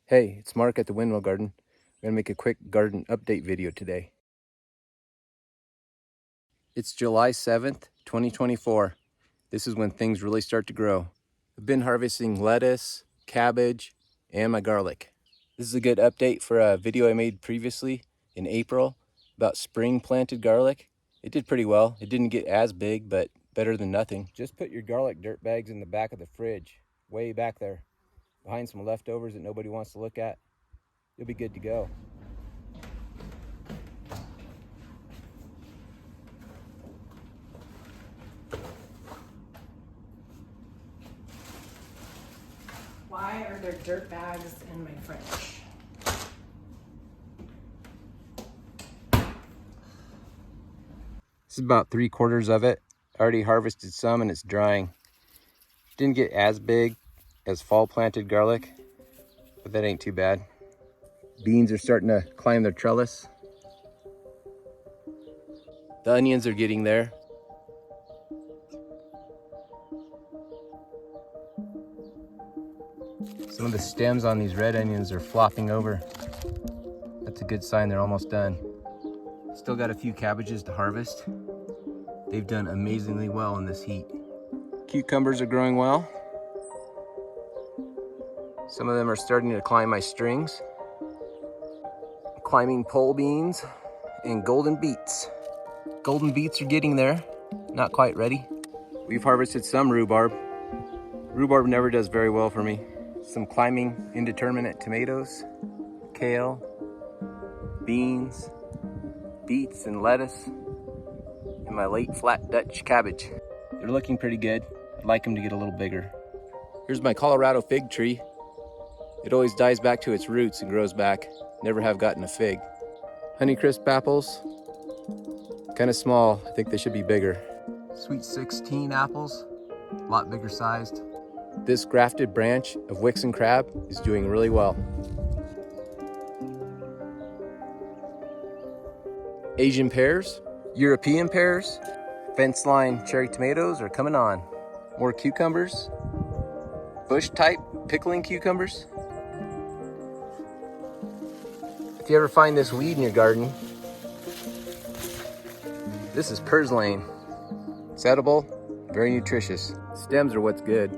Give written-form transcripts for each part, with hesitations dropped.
Hey, it's Mark at the Windmill Garden. I'm going to make a quick garden update video today. It's July 7th, 2024. This is when things really start to grow. I've been harvesting lettuce, cabbage, and my garlic. This is a good update for a video I made previously in April about spring planted garlic. It did pretty well. It didn't get as big, but better than nothing. Just put your garlic dirt bags in the back of the fridge, way back there, behind some leftovers that nobody wants to look at. You'll be good to go. Why are there dirt bags in my fridge? This is about 3/4 of it. I already harvested some and it's drying. Didn't get as big as fall planted garlic, but that ain't too bad. Beans are starting to climb their trellis. The onions are getting there. Some of the stems on these red onions are flopping over. That's a good sign they're almost done. Still got a few cabbages to harvest. They've done amazingly well in this heat. Cucumbers are growing well. Some of them are starting to climb my strings. Climbing pole beans and golden beets. Golden beets are getting there, not quite ready. We've harvested some rhubarb. Rhubarb never does very well for me. Some climbing indeterminate tomatoes, kale, beans, beets and lettuce, and my late flat Dutch cabbage. They're looking pretty good. I'd like them to get a little bigger. Here's my Colorado fig tree. It always dies back to its roots and grows back. Never have gotten a fig. Honeycrisp apples, kind of small. I think they should be bigger. Sweet 16 apples, a lot bigger sized. This grafted branch of Wixon crab is doing really well. Asian pears, European pears, fence line cherry tomatoes are coming on. More cucumbers, bush type pickling cucumbers. If you ever find this weed in your garden, this is purslane. It's edible, very nutritious. Stems are what's good.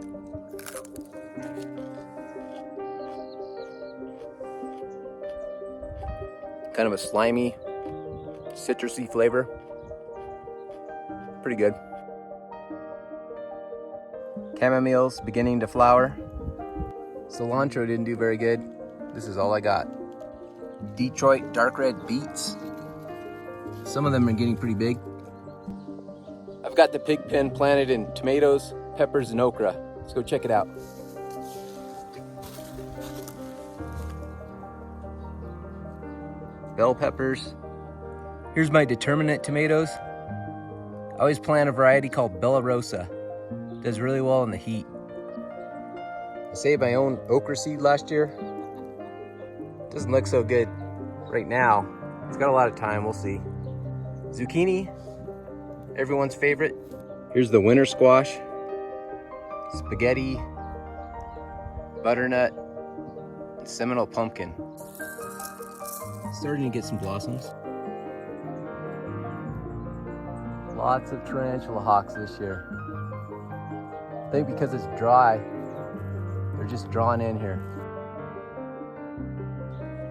Kind of a slimy, citrusy flavor. Pretty good. Chamomile's beginning to flower. Cilantro didn't do very good. This is all I got. Detroit dark red beets. Some of them are getting pretty big. I've got the pig pen planted in tomatoes, peppers, and okra. Let's go check it out. Bell peppers. Here's my determinate tomatoes. I always plant a variety called Bella Rosa. Does really well in the heat. I saved my own okra seed last year. Doesn't look so good right now. It's got a lot of time, we'll see. Zucchini, everyone's favorite. Here's the winter squash, spaghetti, butternut, and Seminole pumpkin. Starting to get some blossoms. Lots of tarantula hawks this year. I think because it's dry, they're just drawn in here.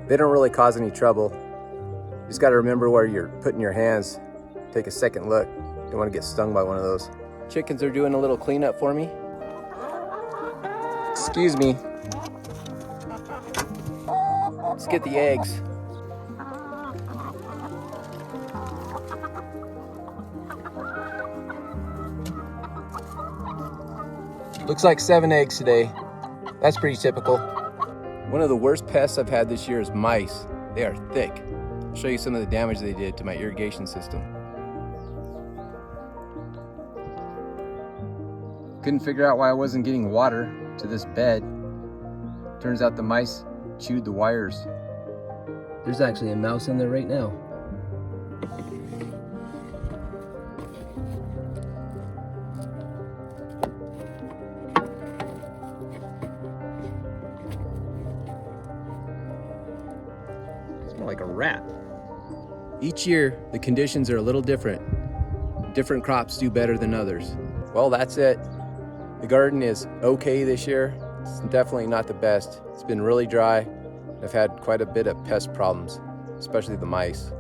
They don't really cause any trouble. You just gotta remember where you're putting your hands. Take a second look. Don't wanna get stung by one of those. Chickens are doing a little cleanup for me. Excuse me. Let's get the eggs. Looks like 7 eggs today. That's pretty typical. One of the worst pests I've had this year is mice. They are thick. I'll show you some of the damage they did to my irrigation system. Couldn't figure out why I wasn't getting water to this bed. Turns out the mice chewed the wires. There's actually a mouse in there right now. like a rat. Each year, the conditions are a little different. Different crops do better than others. Well, that's it. The garden is okay this year. It's definitely not the best. It's been really dry. I've had quite a bit of pest problems, especially the mice.